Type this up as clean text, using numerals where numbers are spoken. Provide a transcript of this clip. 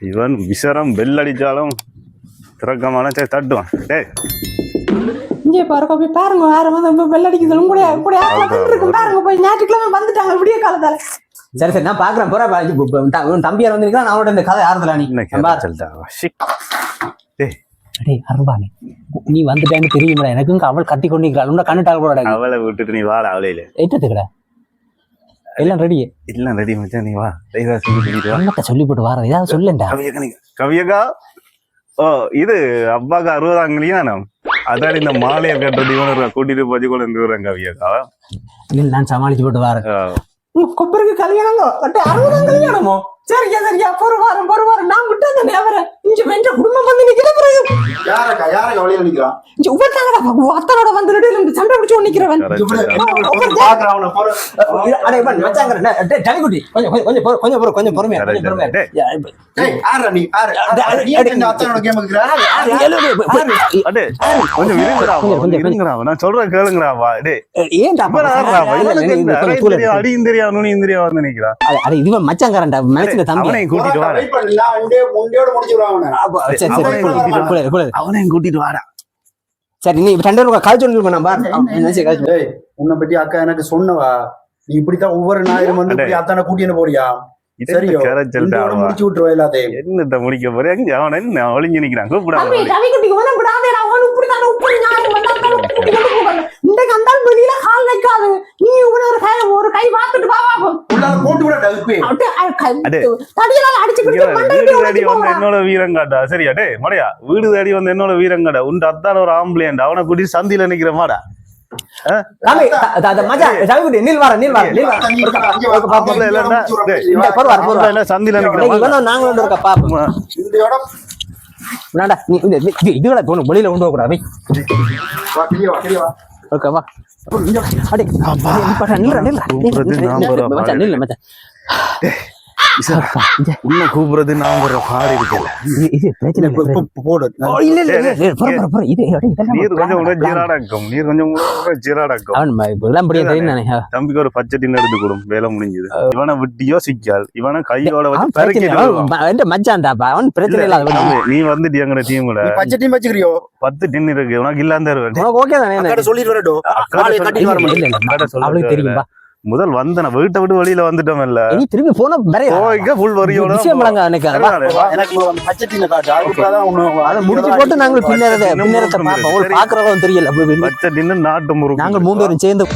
இவன் விசரம் பெல் அடிச்சாலும் திறக்கமான தட்டுவான். டேய் இங்கே பாருங்க போய் பாருங்க யாரும் வந்து பெல் அடிக்குது கூட கூட இருக்கும் பாருங்க போய் ஞாயிற்றுக்கிழமை வந்துட்டாங்க விடிய காலத்தால. சரி சரி நான் பாக்குறேன் போறேன் தம்பியார் வந்திருக்கா நான் அவனோட இந்த கதை ஆறுதலா நீ அருபானே நீ வந்துட்டேன்னு தெரியுமா எனக்கும் அவள் கட்டி கொண்டிருக்கிறாள் கண்ணுட்டாள் போட அவளை விட்டுட்டு நீ வாட அவளையில எட்டத்துக்கடா எல்லாம் ரெடி எல்லாம் ரெடி மச்சான் நீ வா சொல்லி சொல்லி போட்டு வார ஏதாவது சொல்லேன்டா கவியகா. ஓ இது அப்பாக்கு 60ஆங்களையும் நான் அதான் இந்த மாலையை கட்டுறது இவனு கூட்டிட்டு போச்சு கொண்டு வந்துடுறேன் கவியகா. நான் சமாளிச்சு போட்டு வாரேன். கொப்பருக்கு கல்யாணம் 60ஆம் கல்யாணமோ? சரியா சரியா ஒரு வாரம் நான் விட்டு அந்த அவரை இங்க வென்ற குடும்பம் வந்து நிக்கிற பிறகு யாரக்கா வழியில நிக்கிறான் அத்தனோட வந்து நடுவில் சண்டை பிடிச்சு நிக்கிறவன் கொஞ்சம் பொறுமையா நான் சொல்றேன் கேளுங்கறாவா. அடியும் தெரியாது நுனியும் தெரியாது நினைக்கிறான். இதுவன் மச்சாங்காரன்டா அவனையும் கூட்டிட்டு வாடா. சரி நீ கால் சொல்லி உன்னை பத்தி அக்கா எனக்கு சொன்னவா நீ இப்படித்தான் ஒவ்வொரு ஞாயிறும் வந்து அத்தான கூட்டின்னு போறியா? முடிச்சு விட்டுருவா எல்லாத்தையும். என்னத்த முடிக்க போறேன் அவன் என்ன ஒளிஞ்சு நிக்கிறான். வெளியில கால் வைக்காது நீ ஒரு கை பார்த்துட்டு என்னோட வீரம் காட்டா. சரியா டே மடையா வீடு தேடி வந்து என்னோட வீரம் காட்டா. உன் அத்தான ஒரு ஆம்பளையண்டா அவனை கூட்டி சந்தியில நிக்கிற மாடா. சந்தியில இதுல வெளியில கொண்டு போக கூடாது. உள்ள கூப்பிடுறது நான் ஒரு பாடு இருக்கல. நீர் கொஞ்சம் ஜீராடக்கும் நீர் கொஞ்சம் ஜீராடக்கும். தம்பிக்கு ஒரு பச்சை டின் எடுத்து கொடுக்கும். வேலை முடிஞ்சது. இவனை விட்டியோ சிக்கால் இவனை கையோட வச்சு மச்சான்டாப்பா அவன் பிரச்சனை இல்லாத. நீ வந்துட்டு எங்கட டீம் கூட பச்சை டீம் வச்சுக்கிறியோ? 10 டின் இருக்கு உனக்கு இல்லாம தருவேன். ஓகே தானே சொல்லிட்டு வரட்டும். அவளுக்கு தெரியும்பா முதல் வந்தன வீட்டை விட்டு வெளியில வந்துட்டோம். இல்ல நீ திரும்பி போன முடிச்சு போட்டு நாங்க பின்னரத்தை பாக்குறவங்க தெரியல. நாட்டு முருகன் நாங்க 3 பேரும் சேர்ந்து